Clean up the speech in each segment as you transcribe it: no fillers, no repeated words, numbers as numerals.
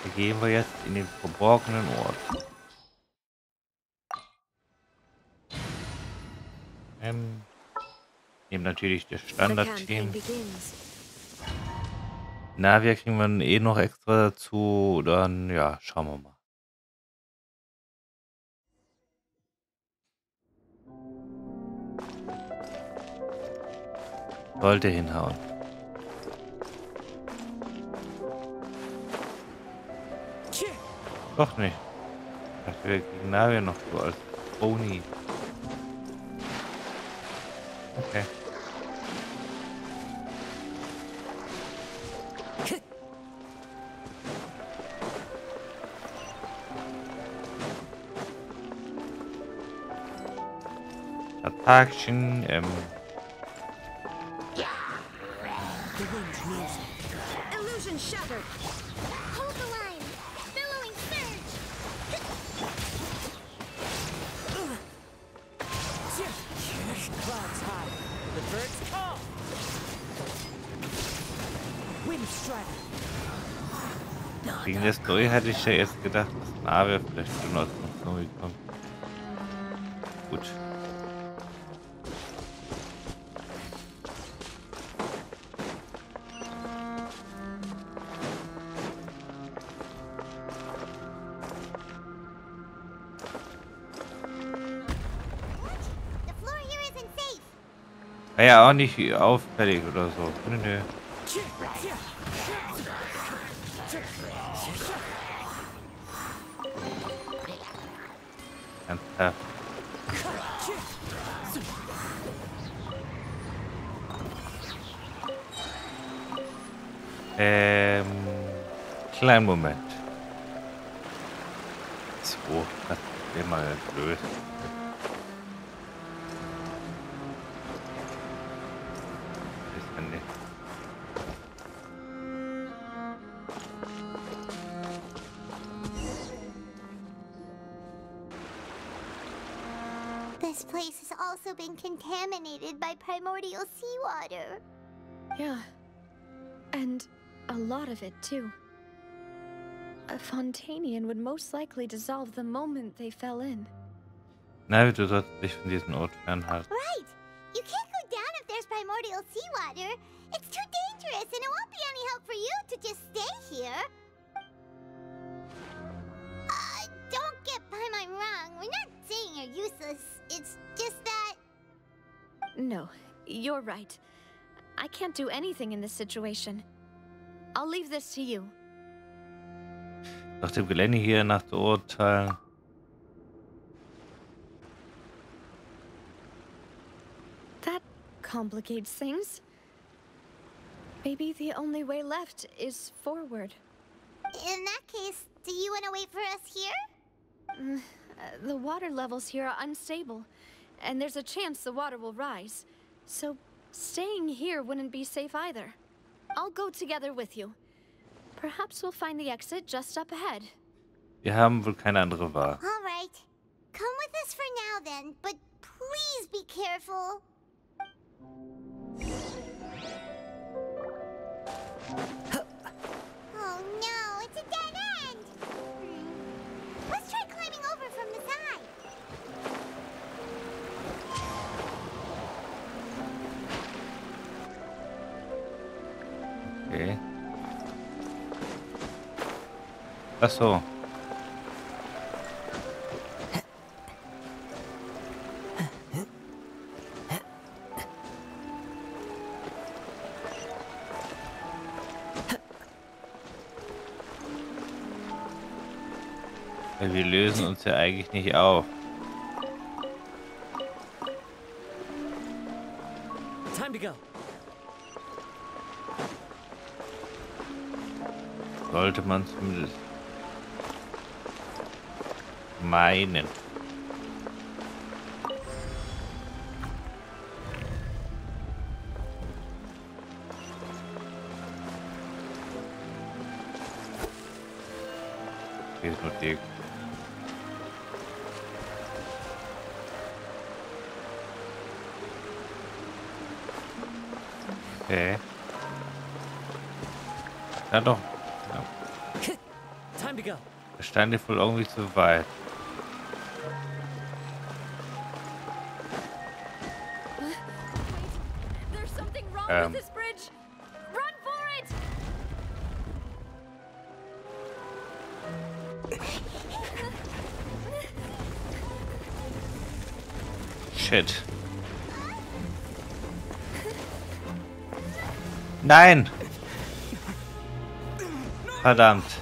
Da gehen wir jetzt in den verborgenen Ort. Nehmen natürlich das Standard-Team. Na, wir kriegen wir eh noch extra dazu. Dann, ja, schauen wir mal. Sollte hinhauen. Doch nicht. Ich dachte, wir kriegen Navi noch so als Pony. Okay. Attacken, Illusion shattered. Hold the line. Billowing surge. Clouds high. The birds call. Wind strider. gegen das Neue hätte ich ja erst gedacht, dass Navi vielleicht schon aus dem Neue kommt. Gut. The floor here isn't safe. War ja auch nicht auffällig oder so. Nö, nö. Ganz klar. Kleinen Moment. So, das ist immer gelöst. Ist ja nicht. This place has also been contaminated by primordial seawater. Yeah. And a lot of it, too. A Fontanian would most likely dissolve the moment they fell in. Na, du sollst dich von diesem Ort fernhalten. Right. You can't go down if there's primordial seawater. It's too dangerous, and it won't be any help for you to just stay here. Don't get by my wrong. We're not saying you're useless. It's just that... No, you're right. I can't do anything in this situation. I'll leave this to you. Nach dem Gelände hier nach zu urteilen. That complicates things. Maybe the only way left is forward. In that case, do you want to wait for us here? The water levels here are unstable, and there's a chance the water will rise. So staying here wouldn't be safe either. I'll go together with you. Perhaps we'll find the exit just up ahead. Wir haben wohl keine andere Wahl. All right. Come with us for now then, but please be careful. Oh no, it's a dead end! Let's try climbing over from the side. Okay. Ach so. Weil wir lösen uns ja eigentlich nicht auf. Time to go. Sollte man zumindest meinen. Hier ist nur die. Okay. Ja doch. Ja. Time to go. Da stand ich wohl irgendwie zu weit. Wait, there's something wrong with this bridge. Run for it! Shit. Nein! Verdammt.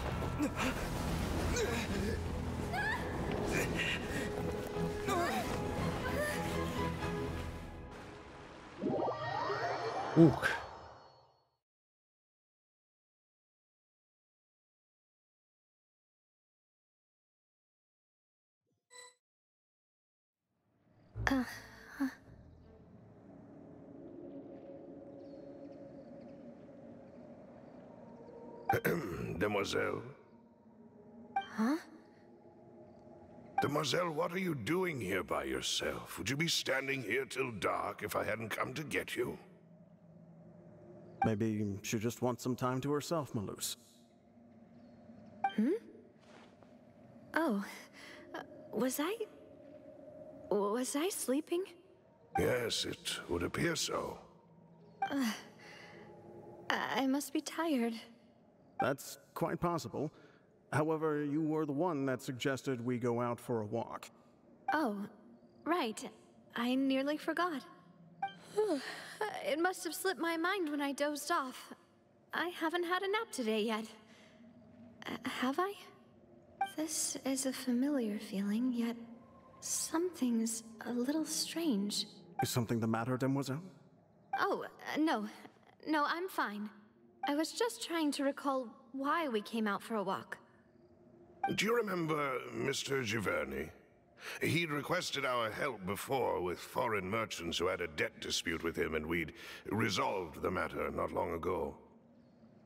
Demoiselle? Huh? Demoiselle, what are you doing here by yourself? Would you be standing here till dark if I hadn't come to get you? Maybe she just wants some time to herself, Malus. Oh, was I sleeping? Yes, it would appear so. I must be tired. That's quite possible. However, you were the one that suggested we go out for a walk. Oh, right. I nearly forgot. It must have slipped my mind when I dozed off. I haven't had a nap today yet. Have I? This is a familiar feeling, yet something's a little strange. Is something the matter, Demoiselle? Oh, no. No, I'm fine. I was just trying to recall why we came out for a walk. Do you remember Mr. Giverny? He'd requested our help before with foreign merchants who had a debt dispute with him, and we'd resolved the matter not long ago.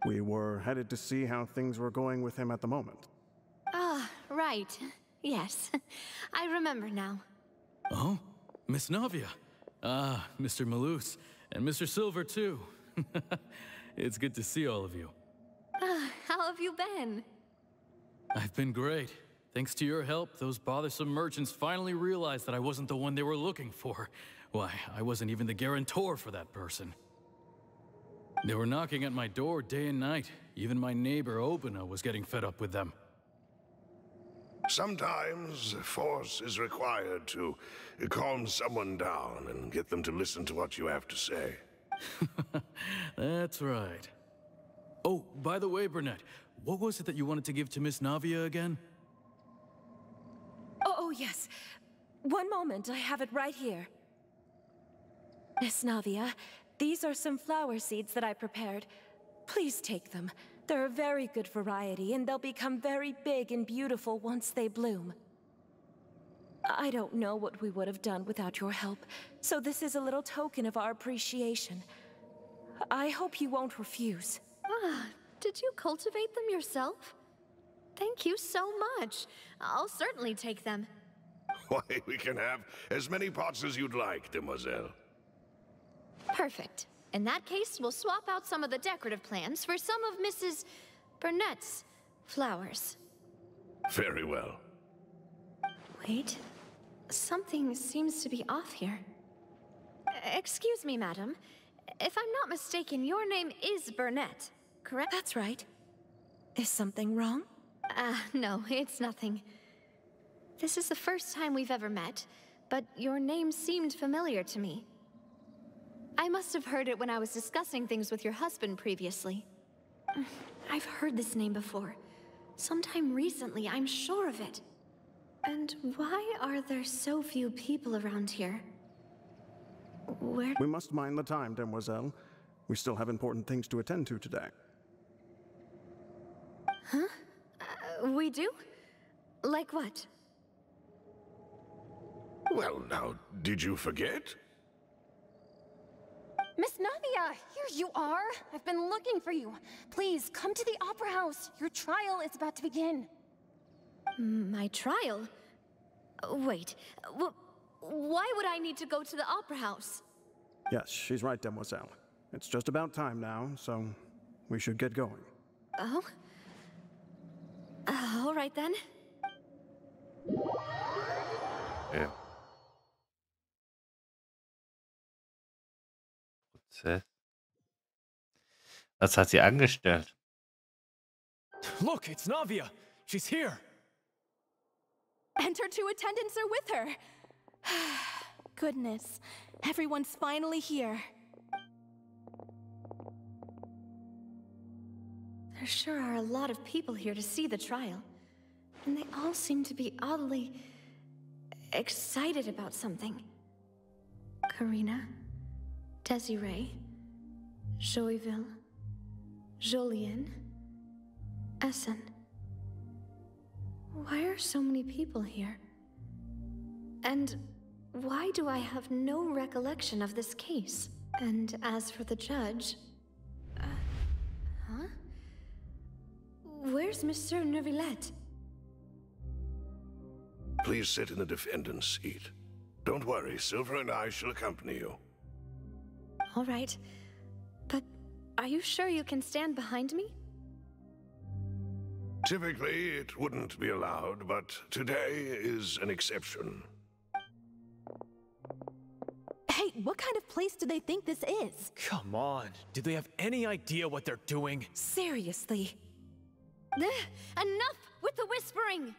We were headed to see how things were going with him at the moment. Ah, right. Yes. I remember now. Oh, Miss Navia. Ah, Mr. Malus. And Mr. Silver, too. It's good to see all of you. How have you been? I've been great. Thanks to your help, those bothersome merchants finally realized that I wasn't the one they were looking for. Why, I wasn't even the guarantor for that person. They were knocking at my door day and night. Even my neighbor, Obina, was getting fed up with them. Sometimes force is required to calm someone down and get them to listen to what you have to say. That's right. Oh, by the way, Burnett, what was it that you wanted to give to Miss Navia again? Oh, yes. One moment, I have it right here. Miss Navia, these are some flower seeds that I prepared. Please take them. They're a very good variety, and they'll become very big and beautiful once they bloom. I don't know what we would have done without your help, so this is a little token of our appreciation. I hope you won't refuse. Ah, did you cultivate them yourself? Thank you so much. I'll certainly take them. Why, we can have as many pots as you'd like, Demoiselle. Perfect. In that case, we'll swap out some of the decorative plants for some of Mrs. Burnett's flowers. Very well. Wait. Something seems to be off here. Excuse me, madam. If I'm not mistaken, your name is Burnett, correct? That's right. Is something wrong? No, it's nothing. This is the first time we've ever met, but your name seemed familiar to me. I must have heard it when I was discussing things with your husband previously. I've heard this name before. Sometime recently, I'm sure of it. And why are there so few people around here? Where... We must mind the time, Demoiselle. We still have important things to attend to today. Huh? We do? Like what? Well, now, did you forget? Miss Navia, here you are. I've been looking for you. Please, come to the Opera House. Your trial is about to begin. My trial? Wait, why would I need to go to the Opera House? Yes, she's right, Demoiselle. It's just about time now, so we should get going. Oh? All right then. Okay. Prozess. Was hat sie angestellt? Look, it's Navia. She's here. And her two attendants are with her. Goodness, everyone's finally here. There sure are a lot of people here to see the trial. And they all seem to be oddly excited about something. Karina, Desiree, Joyville, Jolien, Essen. Why are so many people here? And why do I have no recollection of this case? And as for the judge... huh? Where's Monsieur Neuvillette? Please sit in the defendant's seat. Don't worry, Silver and I shall accompany you. All right. But are you sure you can stand behind me? Typically, it wouldn't be allowed, but today is an exception. Hey, what kind of place do they think this is? Come on. Do they have any idea what they're doing? Seriously. Enough with the whispering!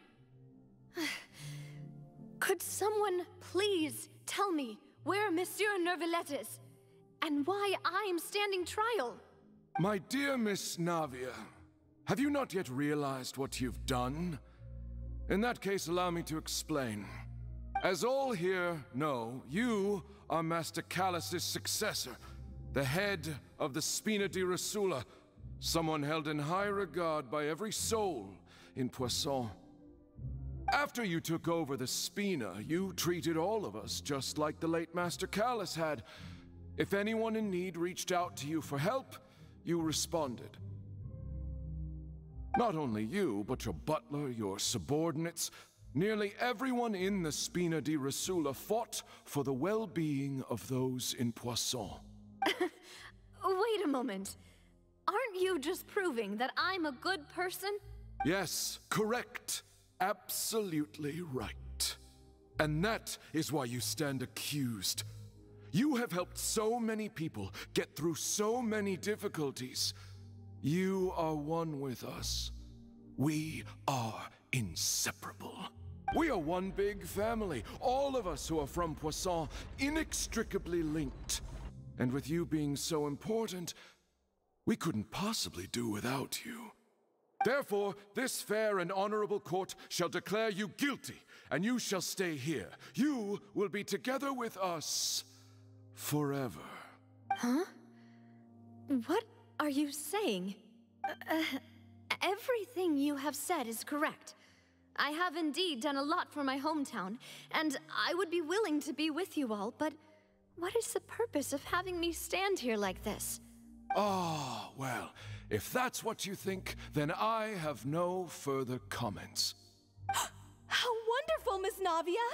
Could someone please tell me where Monsieur Neuvillette is? And why I'm standing trial? My dear Miss Navia, have you not yet realized what you've done? In that case, allow me to explain. As all here know, you are Master Callus's successor, the head of the Spina di Rasula, someone held in high regard by every soul in Poisson. After you took over the Spina, you treated all of us just like the late Master Callus had. If anyone in need reached out to you for help, you responded. Not only you, but your butler, your subordinates, nearly everyone in the Spina di Rasula fought for the well-being of those in Poisson. Wait a moment. Aren't you just proving that I'm a good person? Yes, correct. Absolutely right. And that is why you stand accused. You have helped so many people get through so many difficulties. You are one with us. We are inseparable. We are one big family, all of us who are from Poisson, inextricably linked. And with you being so important, we couldn't possibly do without you. Therefore, this fair and honorable court shall declare you guilty, and you shall stay here. You will be together with us forever. Huh? What are you saying? Everything you have said is correct. I have indeed done a lot for my hometown, and I would be willing to be with you all, but what is the purpose of having me stand here like this? Ah, well, if that's what you think, then I have no further comments. How wonderful, Miss Navia!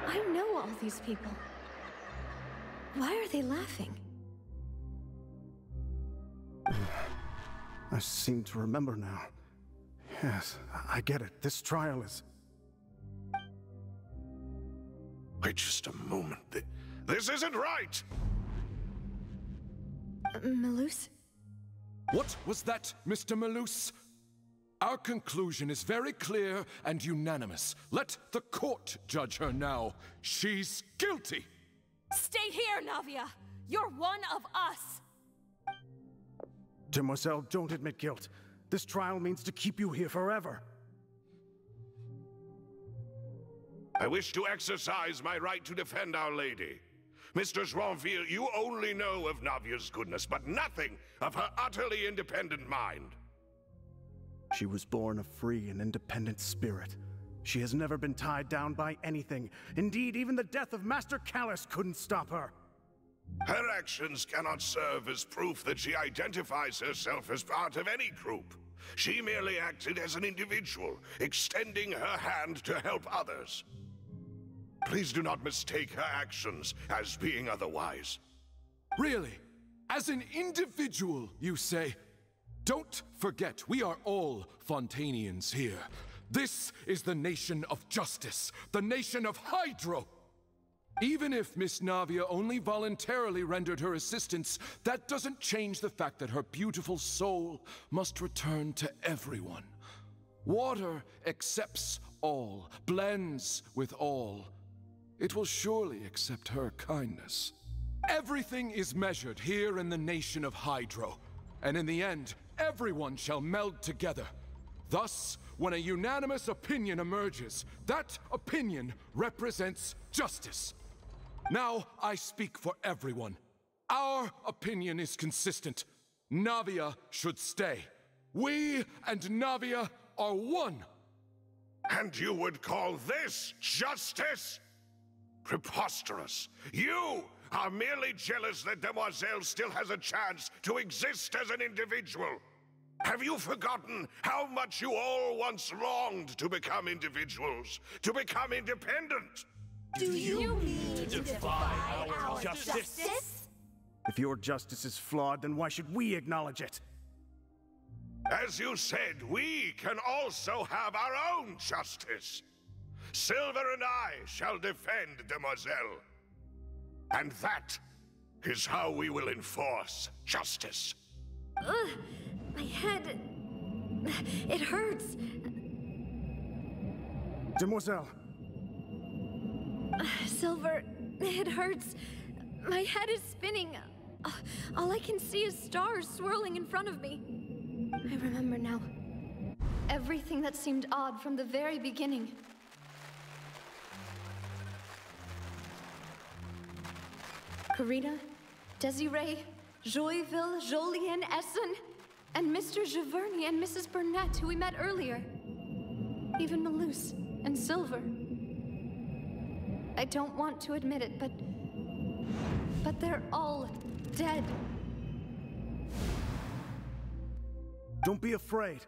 I know all these people. Why are they laughing? I seem to remember now. Yes, I get it. This trial is... Wait just a moment. This isn't right! Malus? What was that, Mr. Malus? Our conclusion is very clear and unanimous. Let the court judge her now. She's guilty! Stay here, Navia! You're one of us! Demoiselle, don't admit guilt. This trial means to keep you here forever. I wish to exercise my right to defend Our Lady. Mr. Joinville, you only know of Navia's goodness, but nothing of her utterly independent mind. She was born a free and independent spirit. She has never been tied down by anything. Indeed, even the death of Master Callus couldn't stop her. Her actions cannot serve as proof that she identifies herself as part of any group. She merely acted as an individual, extending her hand to help others. Please do not mistake her actions as being otherwise. Really? As an individual, you say? Don't forget, we are all Fontanians here. This is the nation of justice, the nation of Hydro. Even if Miss Navia only voluntarily rendered her assistance, that doesn't change the fact that her beautiful soul must return to everyone. Water accepts all, blends with all. It will surely accept her kindness. Everything is measured here in the nation of Hydro, and in the end, everyone shall meld together. Thus, when a unanimous opinion emerges, that opinion represents justice. Now I speak for everyone. Our opinion is consistent. Navia should stay. We and Navia are one. And you would call this justice? Preposterous. You are merely jealous that Demoiselle still has a chance to exist as an individual. Have you forgotten how much you all once longed to become individuals, to become independent? Do you mean to defy our justice? If your justice is flawed, then why should we acknowledge it? As you said, we can also have our own justice. Silver and I shall defend Demoiselle. And that is how we will enforce justice. Ugh, my head... it hurts. Demoiselle. Silver, it hurts. My head is spinning. All I can see is stars swirling in front of me. I remember now. Everything that seemed odd from the very beginning. Karina, Desiree, Joyville, Jolien, Essen, and Mr. Giverny and Mrs. Burnett, who we met earlier. Even Malus and Silver. I don't want to admit it, but they're all dead. Don't be afraid,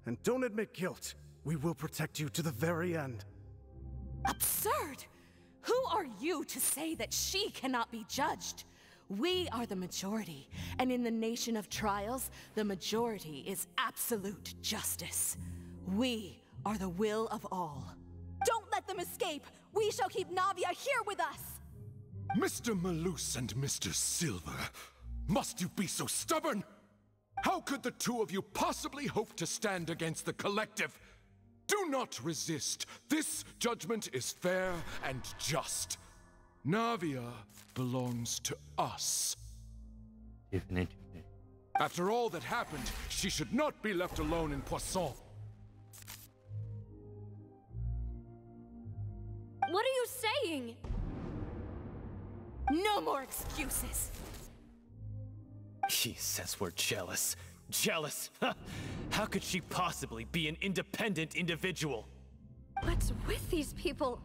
and don't admit guilt. We will protect you to the very end. Absurd! Who are you to say that she cannot be judged? We are the majority, and in the nation of trials, the majority is absolute justice. We are the will of all. Don't let them escape! We shall keep Navia here with us! Mr. Malus and Mr. Silver, must you be so stubborn? How could the two of you possibly hope to stand against the collective? Do not resist. This judgment is fair and just. Navia belongs to us. Definitively. After all that happened, she should not be left alone in Poisson. What are you saying? No more excuses! He says we're jealous. Jealous? How could she possibly be an independent individual? What's with these people?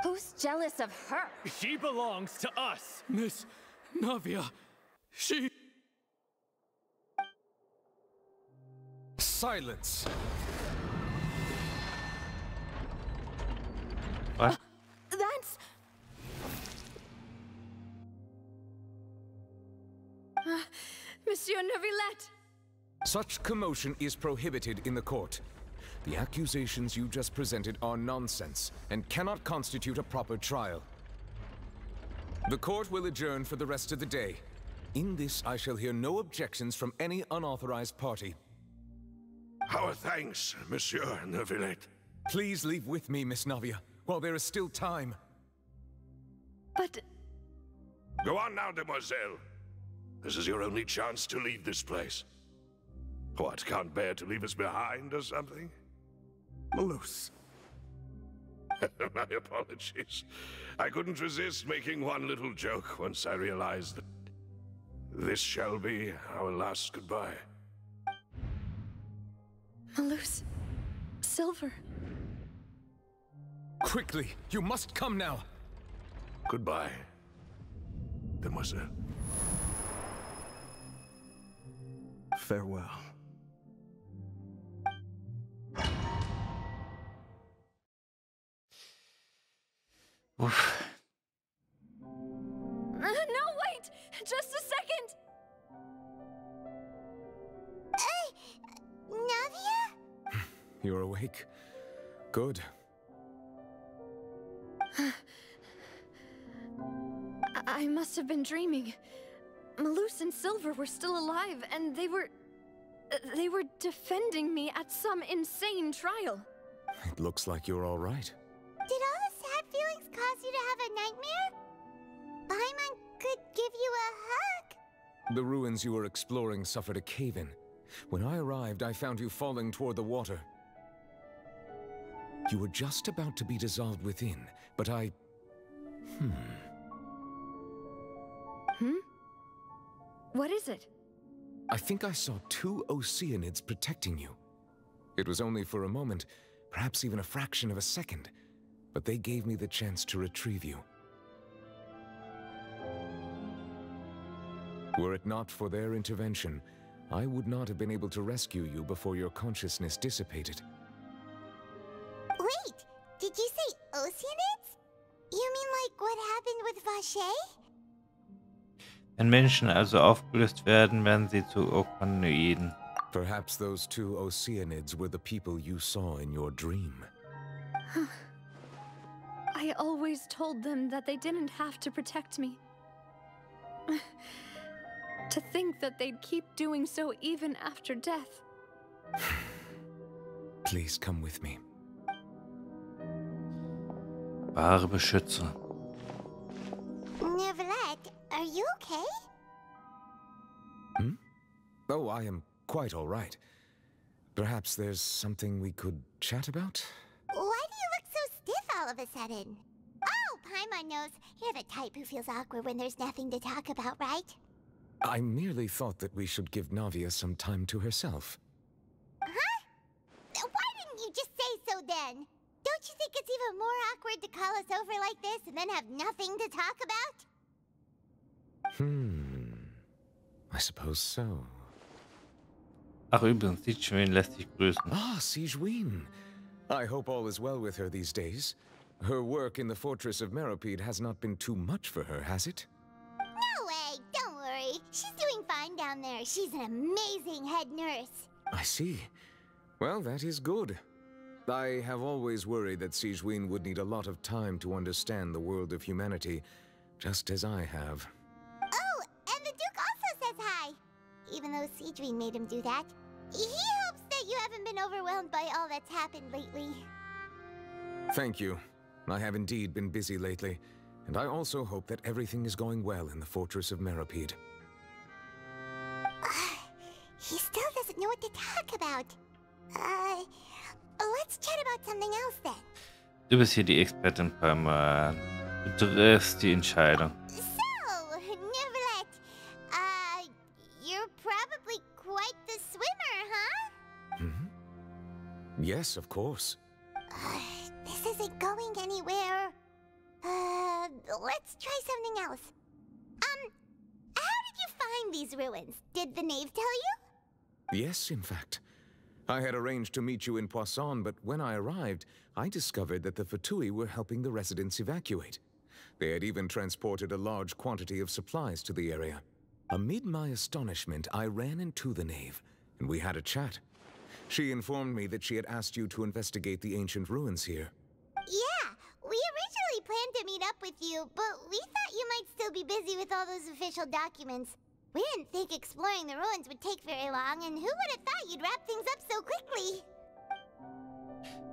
Who's jealous of her? She belongs to us! Miss Navia, she... Silence! What? That's... Monsieur Neuvillette! Such commotion is prohibited in the court. The accusations you just presented are nonsense and cannot constitute a proper trial. The court will adjourn for the rest of the day. In this, I shall hear no objections from any unauthorized party. Our thanks, Monsieur Neuvillette. Please leave with me, Miss Navia, while there is still time. But... Go on now, Demoiselle. This is your only chance to leave this place. What, can't bear to leave us behind or something? Malus. My apologies. I couldn't resist making one little joke once I realized that this shall be our last goodbye. Malus. Silver. Quickly, you must come now. Goodbye, Demoiselle. Farewell. No, wait! Wait! Just a second! Navia? You're awake. Good. I must have been dreaming. Malus and Silver were still alive, and they were defending me at some insane trial. It looks like you're all right. Did all the sad feelings cause you to have a nightmare? Paimon could give you a hug. The ruins you were exploring suffered a cave-in. When I arrived, I found you falling toward the water. You were just about to be dissolved within, but I... What is it? I think I saw 2 Oceanids protecting you. It was only for a moment, perhaps even a fraction of a second, but they gave me the chance to retrieve you. Were it not for their intervention, I would not have been able to rescue you before your consciousness dissipated. Wait, did you say Oceanids? You mean like what happened with Vache? Wenn Menschen also aufgelöst werden, werden sie zu Kontinenten. Perhaps those 2 Oceanids were the people you saw in your dream. I always told them that they didn't have to protect me. To think that they'd keep doing so even after death. Please come with me. Wahre Beschützer. Neverlet, are you okay? Oh, I am quite all right. Perhaps there's something we could chat about? Why do you look so stiff all of a sudden? Oh, Paimon knows. You're the type who feels awkward when there's nothing to talk about, right? I merely thought that we should give Navia some time to herself. Huh? Why didn't you just say so then? Don't you think it's even more awkward to call us over like this and then have nothing to talk about? I suppose so. Ach übrigens, Sieben lässt sich grüßen. Ah, Sijuin. I hope all is well with her these days. Her work in the fortress of Meropide has not been too much for her, has it? No way, don't worry. She's doing fine down there. She's an amazing head nurse. I see. Well, that is good. I have always worried that Sijuin would need a lot of time to understand the world of humanity, just as I have. Oh, and the Duke also says hi. Even though Sijuin made him do that. He hopes that you haven't been overwhelmed by all that's happened lately. Thank you. I have indeed been busy lately, and I also hope that everything is going well in the fortress of Meropide. He still doesn't know what to talk about. Let's chat about something else then. Du bist hier die Expertin beim du triffst die Entscheidung. So, Neverlet, you're probably quite the swimmer, huh? Yes, of course. This isn't going anywhere. Let's try something else. How did you find these ruins? Did the knave tell you? Yes, in fact. I had arranged to meet you in Poisson, but when I arrived, I discovered that the Fatui were helping the residents evacuate. They had even transported a large quantity of supplies to the area. Amid my astonishment, I ran into the knave, and we had a chat. She informed me that she had asked you to investigate the ancient ruins here. Yeah, we originally planned to meet up with you, but we thought you might still be busy with all those official documents. We didn't think exploring the ruins would take very long, and who would have thought you'd wrap things up so quickly?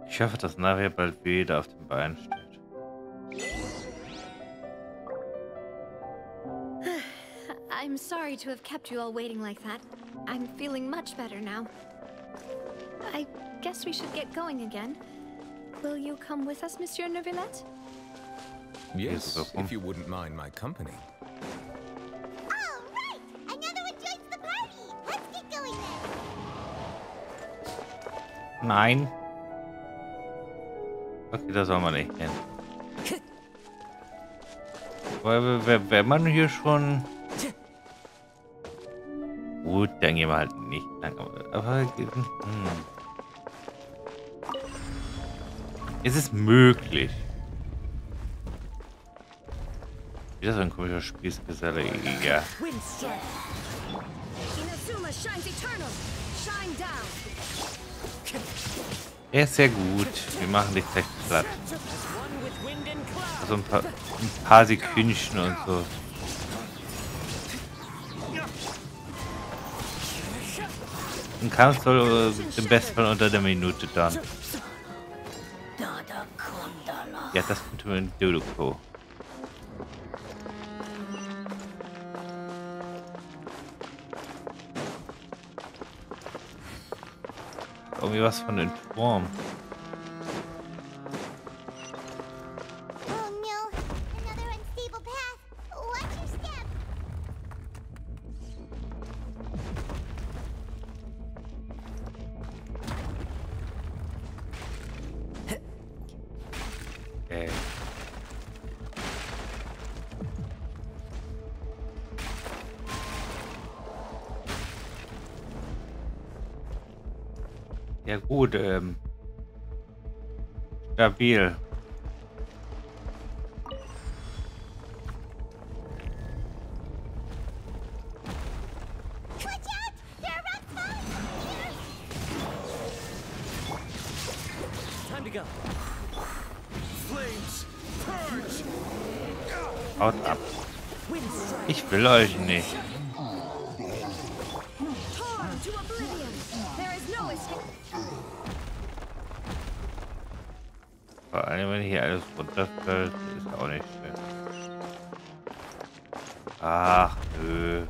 Ich hoffe, dass Navia bald wieder auf den Beinen steht. I'm sorry to have kept you all waiting like that. I'm feeling much better now. I guess we should get going again. Will you come with us, Monsieur Neuvillette? Yes, if you wouldn't mind my company. All right! Another one joins the party! Let's get going then! Nein. Okay, da soll man nicht hin. Weil wenn man hier schon... Gut, dann gehen wir halt nicht lang. Aber... Es ist möglich. Wieder so ein komischer Spießgeselle. Ja. Er ist sehr gut. Wir machen dich gleich platt. Also ein paar Sekündchen und so. Ein Kampf soll im Bestfall unter der Minute dauern. Ja, das könnte man in Dodoko. Irgendwie was von den Turm. Ja gut, stabil. Haut ab. Ich will euch nicht. Vor allem, wenn hier alles runterfällt, ist auch nicht schön. Ach, nö.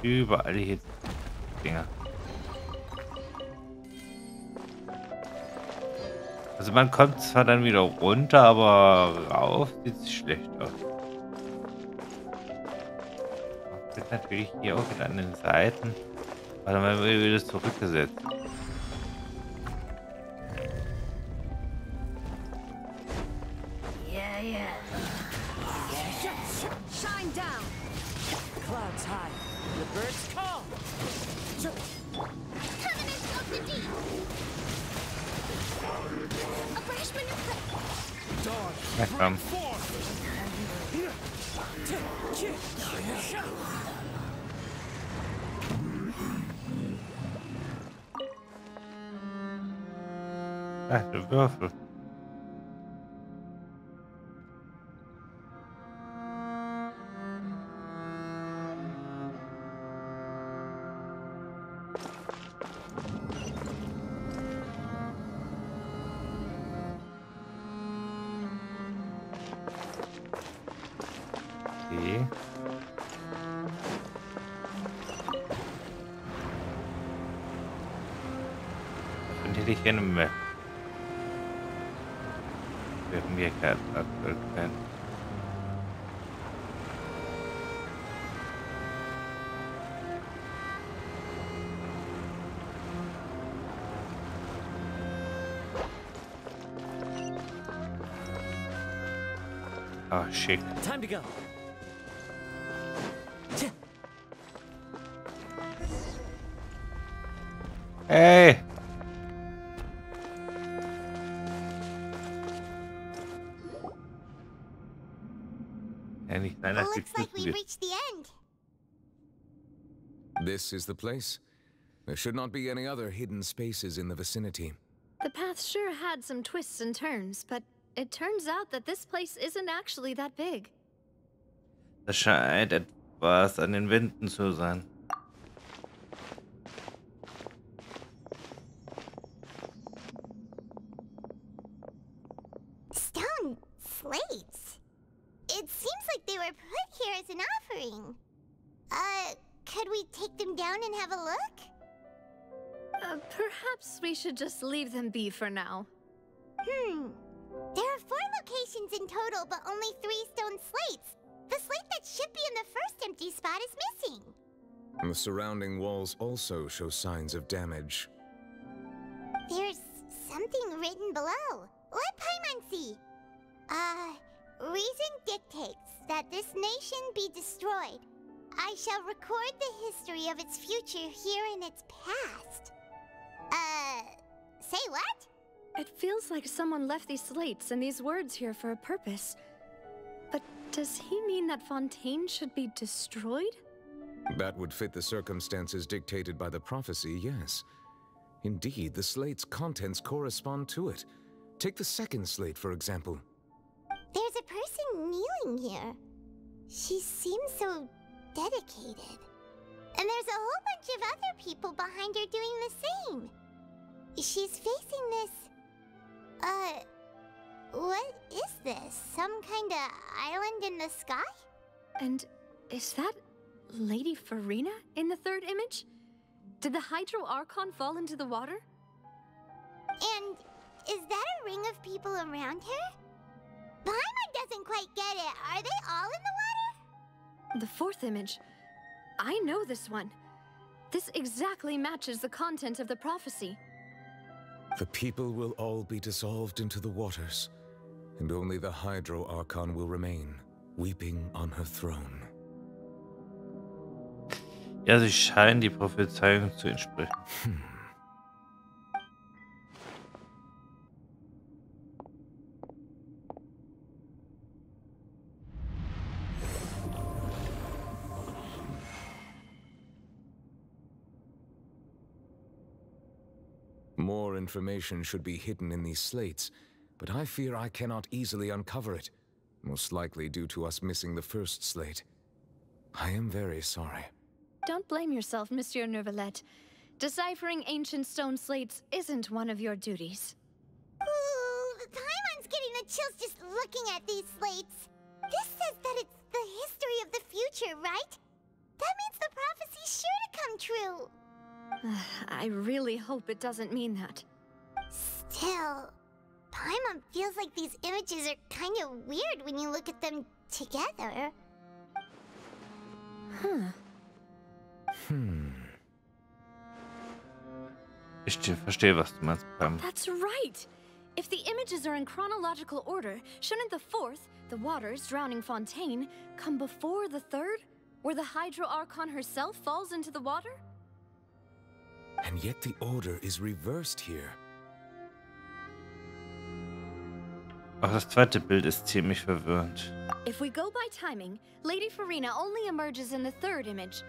Überall hier Dinger. Also man kommt zwar dann wieder runter, aber rauf sieht es schlecht aus. Man wird natürlich hier auch wieder an den Seiten. Warte mal, wird es zurückgesetzt. Ja, komm. Ach, der Würfel. Okay. Und hätte ich gerne mehr. Möglichkeiten aktuell kein. Oh, schick. Time to go. Hey! Looks like we've reached the end. This is the place. There should not be any other hidden spaces in the vicinity. The path sure had some twists and turns, but it turns out that this place isn't actually that big. Das scheint etwas an den Wänden zu sein. Stone slates. It seems like they were put here as an offering. Could we take them down and have a look? Perhaps we should just leave them be for now. There are 4 locations in total, but only 3 stone slates. The slate that should be in the first empty spot is missing. And the surrounding walls also show signs of damage. There's something written below. Let Paimon see. Reason dictates that this nation be destroyed. I shall record the history of its future here in its past. Say what? It feels like someone left these slates and these words here for a purpose. But does he mean that Fontaine should be destroyed? That would fit the circumstances dictated by the prophecy, yes. Indeed, the slate's contents correspond to it. Take the second slate, for example. There's a person kneeling here. She seems so dedicated. And there's a whole bunch of other people behind her doing the same. She's facing this... what is this? Some kind of island in the sky? And is that Lady Farina in the third image? Did the Hydro Archon fall into the water? And is that a ring of people around her? Paimon doesn't quite get it. Are they all in the water? The fourth image. I know this one. This exactly matches the content of the prophecy. The people will all be dissolved into the waters, and only the Hydro Archon will remain, weeping on her throne. Ja, sie scheinen die Prophezeiung zu entsprechen. More information should be hidden in these slates, but I fear I cannot easily uncover it, most likely due to us missing the first slate. I am very sorry. Don't blame yourself, Monsieur Neuvillette. Deciphering ancient stone slates isn't one of your duties. Ooh, Paimon's getting the chills just looking at these slates. This says that it's the history of the future, right? That means the prophecy's sure to come true. I really hope it doesn't mean that. Still, Paimon feels like these images are kind of weird when you look at them together. Ich verstehe, was du meinst, Pam. That's right! If the images are in chronological order, shouldn't the fourth, the waters drowning Fontaine, come before the third, where the Hydro Archon herself falls into the water? And yet the order is reversed here. Auch das zweite Bild ist ziemlich verwirrend. If we go by timing, Lady Farina only emerges in the third image.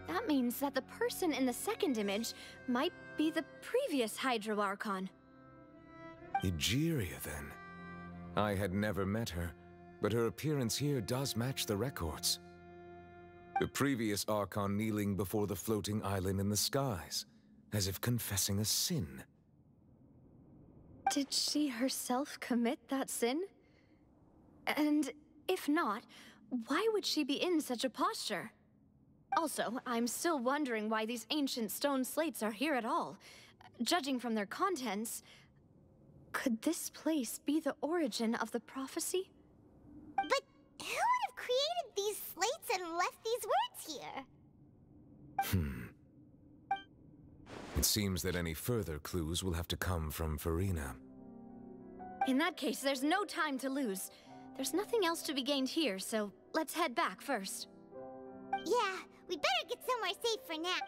That means that the person in the second image might be the previous Hydro Archon. Egeria, then. I had never met her, but her appearance here does match the records. The previous Archon kneeling before the floating island in the skies, as if confessing a sin. Did she herself commit that sin? And if not, why would she be in such a posture? Also, I'm still wondering why these ancient stone slates are here at all. Judging from their contents, could this place be the origin of the prophecy? But who would have created these slates and left these words here? It seems that any further clues will have to come from Farina. In that case, there's no time to lose. There's nothing else to be gained here, so let's head back first. Yeah, we better get somewhere safe for now.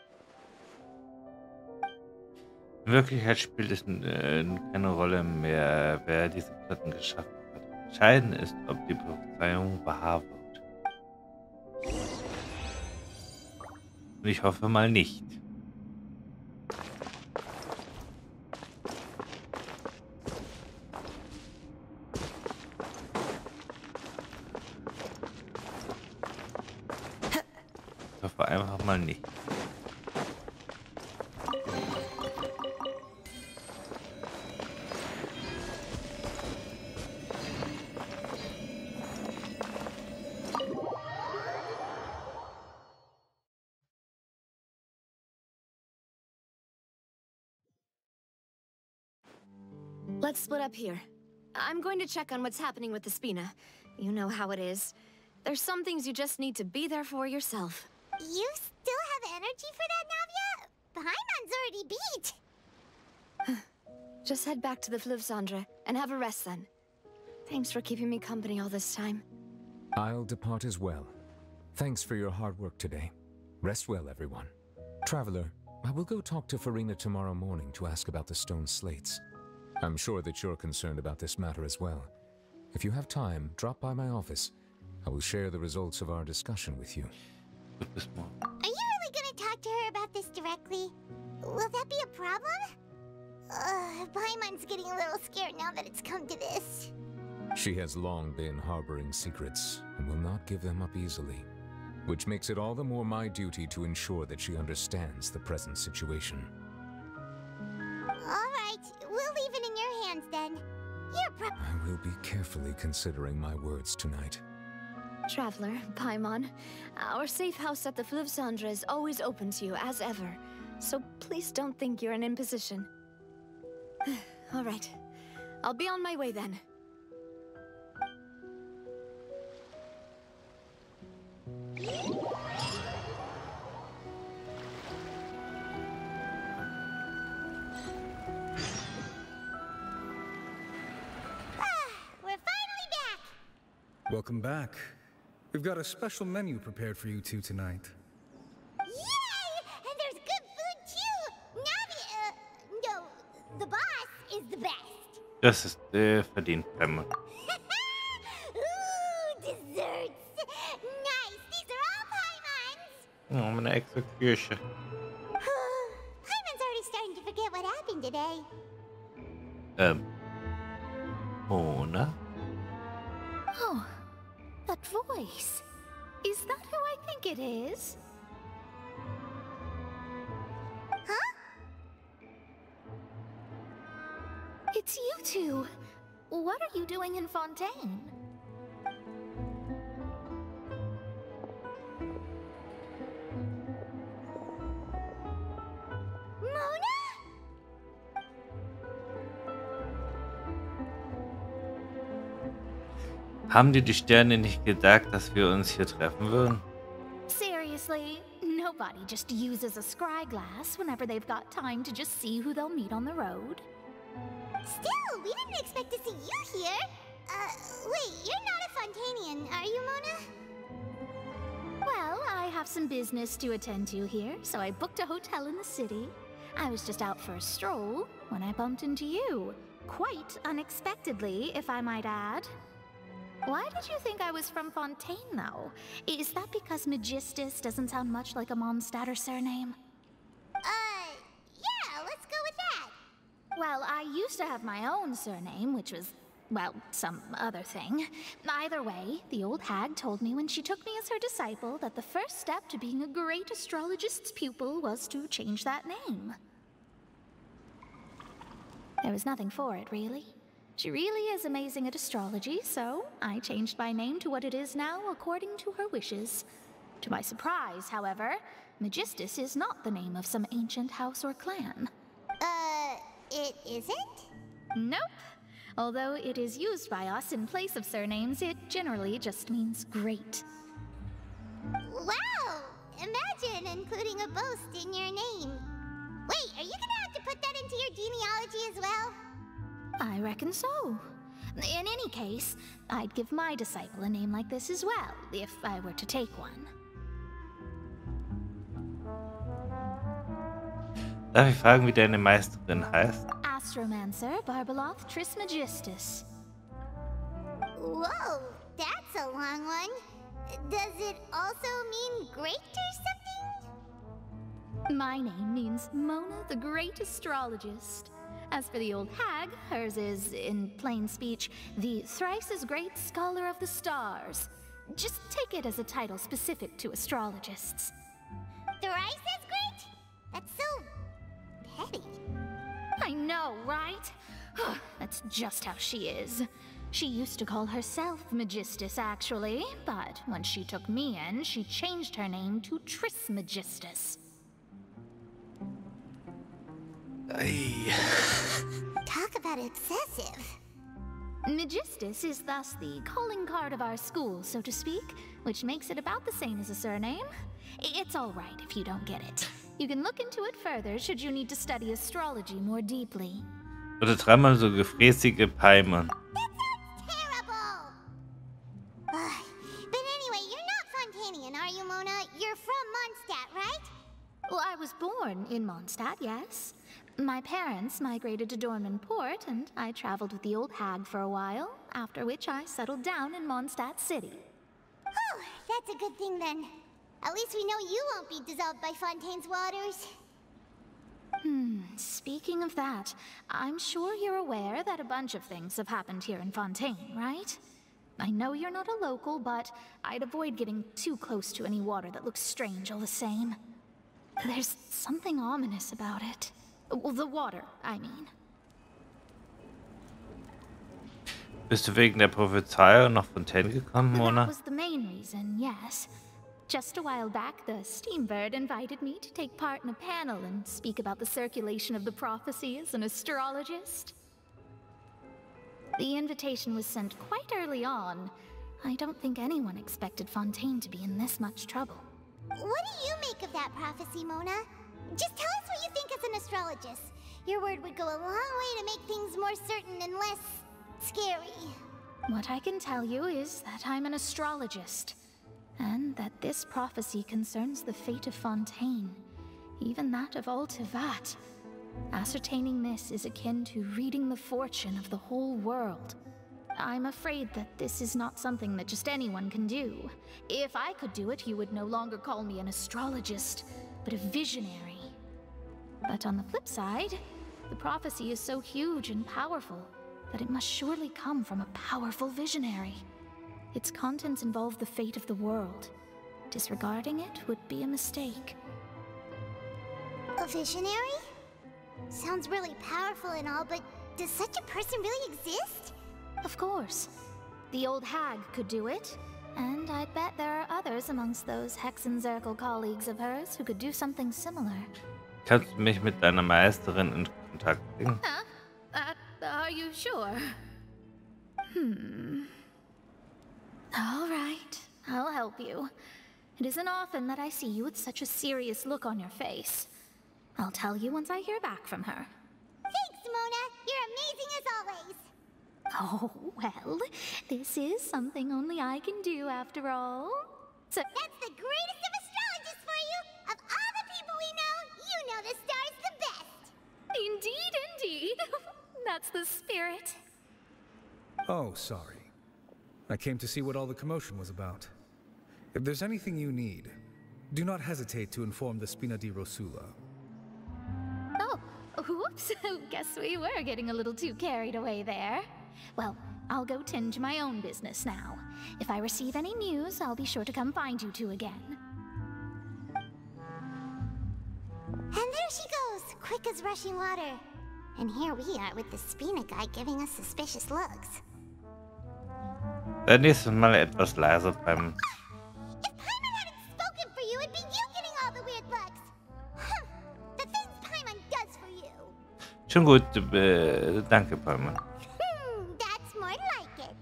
In Wirklichkeit spielt es keine Rolle mehr, wer diese Platten geschaffen hat. Entscheidend ist, ob die Prophezeiung wahr wird. Und ich hoffe mal nicht. Ich hoffe einfach mal nicht. Let's split up here. I'm going to check on what's happening with the Spina. You know how it is. There's some things you just need to be there for yourself. You still have energy for that, Navia? Paimon's already beat. Just head back to the Fleuve Cendre and have a rest then. Thanks for keeping me company all this time. I'll depart as well. Thanks for your hard work today. Rest well, everyone. Traveler, I will go talk to Farina tomorrow morning to ask about the stone slates. I'm sure that you're concerned about this matter as well. If you have time, drop by my office. I will share the results of our discussion with you. Are you really gonna talk to her about this directly? Will that be a problem? Paimon's getting a little scared now that it's come to this. She has long been harboring secrets and will not give them up easily, which makes it all the more my duty to ensure that she understands the present situation. Alright, we'll leave it in your hands then. I will be carefully considering my words tonight. Traveler, Paimon, our safe house at the Fleuve Cendre is always open to you, as ever. So please don't think you're an imposition. All right. I'll be on my way then. We're finally back! Welcome back. We've got a special menu prepared for you two tonight. Yay! And there's good food too! Navi, no, the boss is the best. Das ist verdient, Paimon. Ooh, desserts! Nice! These are all Paimon's! Oh, meine extra Kirche. Paimon's already starting to forget what happened today. Mona? Oh, that voice. Is that who I think it is? Huh? It's you two. What are you doing in Fontaine? Mona? Haben dir die Sterne nicht gesagt, dass wir uns hier treffen würden? Seriously, nobody just uses a scry glass whenever they've got time to just see who they'll meet on the road. Still, we didn't expect to see you here. Wait, you're not a Fontanian, are you, Mona? Well, I have some business to attend to here, so I booked a hotel in the city. I was just out for a stroll when I bumped into you. Quite unexpectedly, if I might add. Why did you think I was from Fontaine, though? Is that because Magistus doesn't sound much like a Mondstatter surname? Yeah, let's go with that. Well, I used to have my own surname, which was, well, some other thing. Either way, the old hag told me when she took me as her disciple that the first step to being a great astrologist's pupil was to change that name. There was nothing for it, really. She really is amazing at astrology, so I changed my name to what it is now according to her wishes. To my surprise, however, Magistus is not the name of some ancient house or clan. It isn't? Nope. Although it is used by us in place of surnames, it generally just means great. Wow! Imagine including a boast in your name. Wait, are you gonna have to put that into your genealogy as well? I reckon so. In any case, I'd give my disciple a name like this as well, if I were to take one. Darf ich fragen, wie deine Meisterin heißt? Astromancer Barbeloth Trismegistus. Whoa, that's a long one. Does it also mean great or something? My name means Mona the Great Astrologist. As for the old hag, hers is, in plain speech, the thrice-as-great Scholar of the Stars. Just take it as a title specific to astrologists. Thrice-as-great? That's so petty. I know, right? That's just how she is. She used to call herself Magistus, actually, but when she took me in, she changed her name to Trismegistus. Talk about excessive. Magistus is thus the calling card of our school, so to speak, which makes it about the same as a surname. It's all right if you don't get it. You can look into it further should you need to study astrology more deeply. Oder dreimal so gefräßige Paimon. That sounds terrible! But anyway, you're not Fontanian, are you, born in Mondstadt, yes. My parents migrated to Dorman Port, and I traveled with the old hag for a while, after which I settled down in Mondstadt City. Oh, that's a good thing then. At least we know you won't be dissolved by Fontaine's waters. Speaking of that, I'm sure you're aware that a bunch of things have happened here in Fontaine, right? I know you're not a local, but I'd avoid getting too close to any water that looks strange all the same. There's something ominous about it. Well, the water, I mean. Bist du wegen der Prophezeiung nach Fontaine gekommen, Mona? That was the main reason, yes. Just a while back, the Steambird invited me to take part in a panel and speak about the circulation of the prophecy as an astrologist. The invitation was sent quite early on. I don't think anyone expected Fontaine to be in this much trouble. What do you make of that prophecy, Mona? Just tell us what you think as an astrologist. Your word would go a long way to make things more certain and less scary. What I can tell you is that I'm an astrologist, and that this prophecy concerns the fate of Fontaine, even that of all Teyvat. Ascertaining this is akin to reading the fortune of the whole world. I'm afraid that this is not something that just anyone can do. If I could do it, you would no longer call me an astrologist, but a visionary. But on the flip side, the prophecy is so huge and powerful that it must surely come from a powerful visionary. Its contents involve the fate of the world. Disregarding it would be a mistake. A visionary? Sounds really powerful and all, but does such a person really exist? Of course. The old hag could do it, and I'd bet there are others amongst those Hexenzirkel colleagues of hers who could do something similar. Kannst du mich mit deiner Meisterin in Kontakt bringen? Are you sure? All right, I'll help you. It isn't often that I see you with such a serious look on your face. I'll tell you once I hear back from her. Thanks, Mona. You're amazing as always. Oh, well, this is something only I can do after all. So that's the greatest of astrologists for you. Of all the people we know, you know the star's the best. Indeed, indeed. That's the spirit. Oh, sorry. I came to see what all the commotion was about. If there's anything you need, do not hesitate to inform the Spina di Rosula. Oh, whoops. Guess we were getting a little too carried away there. Well, I'll go tend to my own business now. If I receive any news, I'll be sure to come find you two again. And there she goes, quick as rushing water. And here we are with the Spina guy giving us suspicious looks. Nächstes Mal etwas leiser beim... If Paimon hadn't spoken for you, it'd be you getting all the weird looks. The things Paimon does for you. Schon gut, danke, Paimon. That's more like it.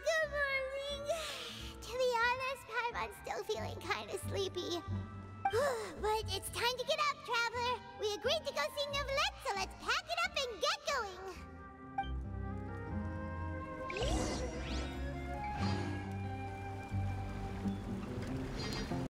Good morning. To be honest, Paimon's still feeling kind of sleepy. But it's time to get up, traveler. We agreed to go see Novelette, so let's pack it up and get going.